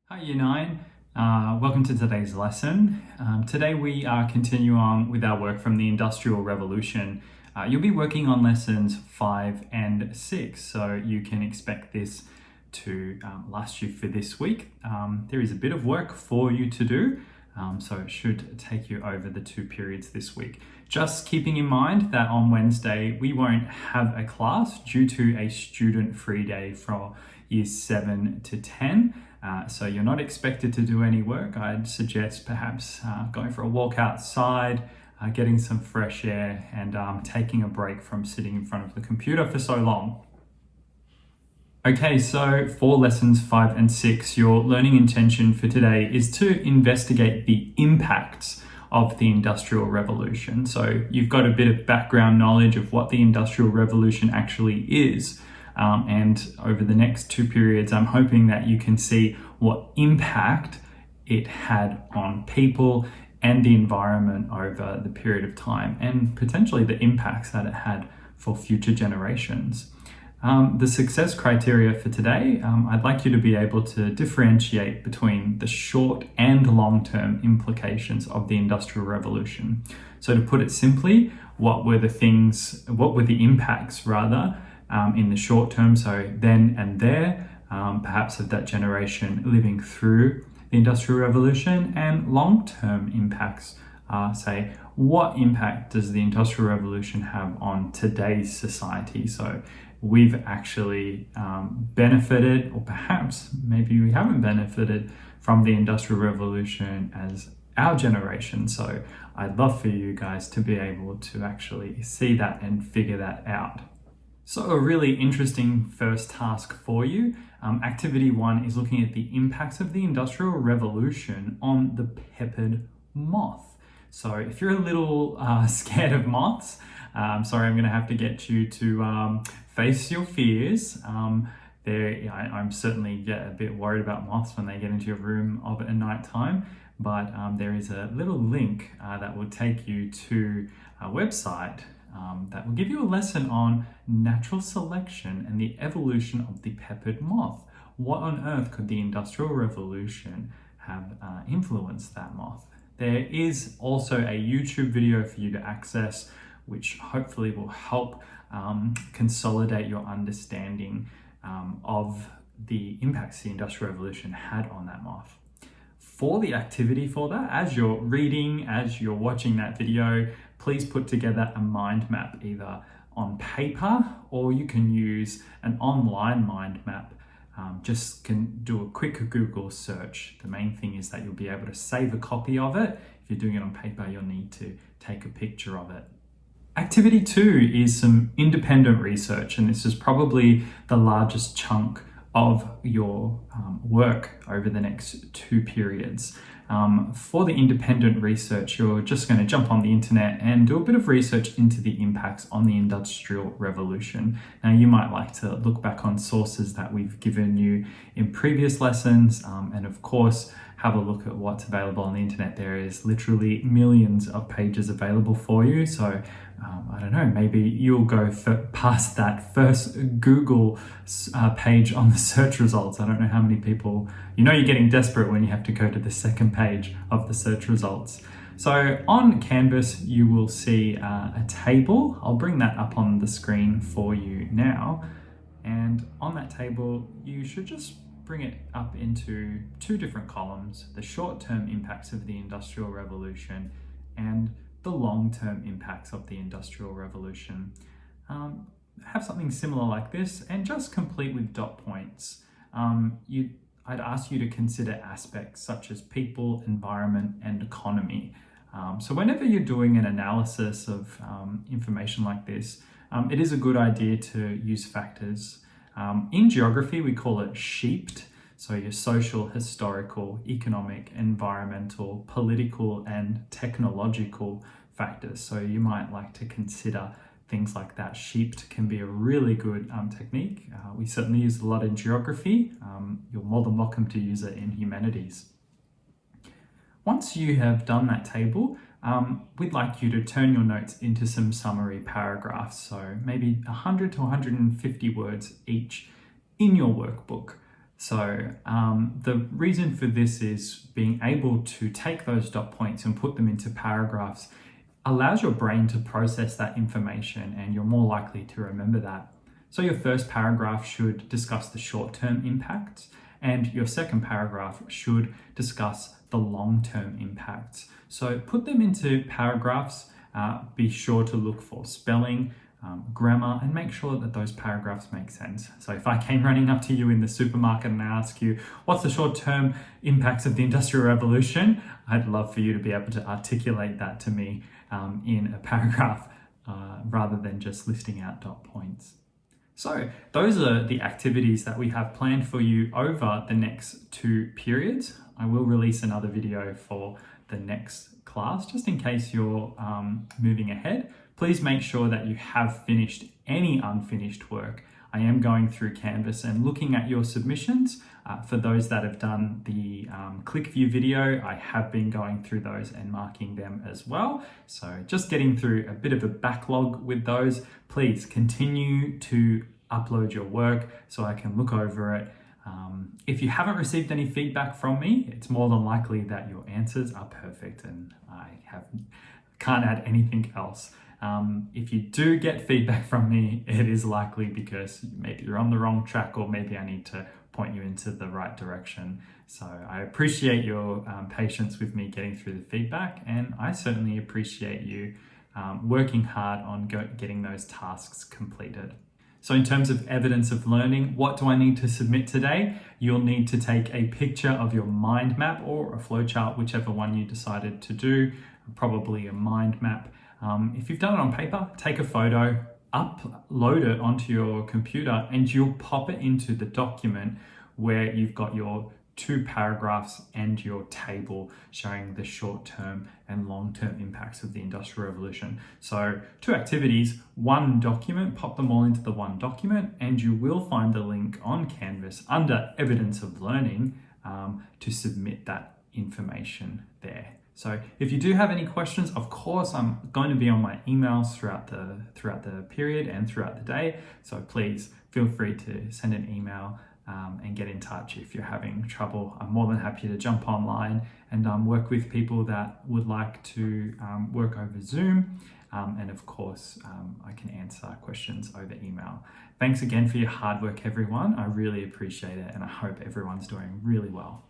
Hi Year 9, welcome to today's lesson. Today we continue on with our work from the Industrial Revolution. You'll be working on lessons 5 and 6, so you can expect this to last you for this week. There is a bit of work for you to do, so it should take you over the 2 periods this week. Just keeping in mind that on Wednesday we won't have a class due to a student-free day for years 7 to 10. So you're not expected to do any work. I'd suggest perhaps going for a walk outside, getting some fresh air, and taking a break from sitting in front of the computer for so long. Okay, so for lessons 5 and 6, your learning intention for today is to investigate the impacts of the Industrial Revolution. So you've got a bit of background knowledge of what the Industrial Revolution actually is. And over the next 2 periods, I'm hoping that you can see what impact it had on people and the environment over the period of time, and potentially the impacts that it had for future generations. The success criteria for today, I'd like you to be able to differentiate between the short and long-term implications of the Industrial Revolution. So to put it simply, what were the impacts rather, in the short term, so then and there, perhaps of that generation living through the Industrial Revolution, and long-term impacts, say, what impact does the Industrial Revolution have on today's society? So we've actually benefited, or perhaps maybe we haven't benefited from the Industrial Revolution as our generation. So I'd love for you guys to be able to actually see that and figure that out. So a really interesting first task for you. Activity 1 is looking at the impacts of the Industrial Revolution on the peppered moth. So if you're a little scared of moths, sorry, I'm going to have to get you to face your fears. I'm certainly get a bit worried about moths when they get into your room at night time, but there is a little link that will take you to a website that will give you a lesson on natural selection and the evolution of the peppered moth. What on earth could the Industrial Revolution have influenced that moth? There is also a YouTube video for you to access, which hopefully will help consolidate your understanding of the impacts the Industrial Revolution had on that moth. For the activity for that, as you're reading, as you're watching that video, please put together a mind map either on paper, or you can use an online mind map. Just can do a quick Google search. The main thing is that you'll be able to save a copy of it. If you're doing it on paper, you'll need to take a picture of it. Activity 2 is some independent research, and this is probably the largest chunk of your work over the next 2 periods. For the independent research, you're just going to jump on the internet and do a bit of research into the impacts on the Industrial Revolution. Now, you might like to look back on sources that we've given you in previous lessons, and of course, have a look at what's available on the internet. There is literally millions of pages available for you. So I don't know, maybe you'll go past that first Google page on the search results. I don't know how many people, you're getting desperate when you have to go to the second page of the search results. So on Canvas, you will see a table. I'll bring that up on the screen for you now. And on that table, you should just bring it up into 2 different columns: the short-term impacts of the Industrial Revolution and the long-term impacts of the Industrial Revolution. Have something similar like this, and just complete with dot points. I'd ask you to consider aspects such as people, environment, and economy. So whenever you're doing an analysis of information like this, it is a good idea to use factors. In geography, we call it SHEEPed. So your social, historical, economic, environmental, political, and technological factors. So you might like to consider things like that. SHEEPed can be a really good technique. We certainly use it a lot in geography. You're more than welcome to use it in humanities. Once you have done that table, we'd like you to turn your notes into some summary paragraphs. So maybe 100 to 150 words each in your workbook. So the reason for this is being able to take those dot points and put them into paragraphs allows your brain to process that information, and you're more likely to remember that. So your first paragraph should discuss the short-term impacts, and your second paragraph should discuss the long-term impacts. So put them into paragraphs. Be sure to look for spelling, grammar, and make sure that those paragraphs make sense. So if I came running up to you in the supermarket and I ask you, what's the short-term impacts of the Industrial Revolution? I'd love for you to be able to articulate that to me in a paragraph rather than just listing out dot points. So those are the activities that we have planned for you over the next 2 periods. I will release another video for the next class, just in case you're moving ahead. Please make sure that you have finished any unfinished work. I am going through Canvas and looking at your submissions. For those that have done the ClickView video, I have been going through those and marking them as well. So just getting through a bit of a backlog with those. Please continue to upload your work so I can look over it. If you haven't received any feedback from me, it's more than likely that your answers are perfect and I can't add anything else. If you do get feedback from me, it is likely because maybe you're on the wrong track, or maybe I need to point you into the right direction. So I appreciate your patience with me getting through the feedback, and I certainly appreciate you working hard on getting those tasks completed. So in terms of evidence of learning, what do I need to submit today? You'll need to take a picture of your mind map or a flowchart, whichever one you decided to do, probably a mind map. If you've done it on paper, take a photo, upload it onto your computer, and you'll pop it into the document where you've got your 2 paragraphs and your table showing the short-term and long-term impacts of the Industrial Revolution. So 2 activities, 1 document, pop them all into the 1 document, and you will find the link on Canvas under Evidence of Learning to submit that information there. So if you do have any questions, of course, I'm going to be on my emails throughout the period and throughout the day. So please feel free to send an email and get in touch if you're having trouble. I'm more than happy to jump online and work with people that would like to work over Zoom. And of course, I can answer questions over email. Thanks again for your hard work, everyone. I really appreciate it, and I hope everyone's doing really well.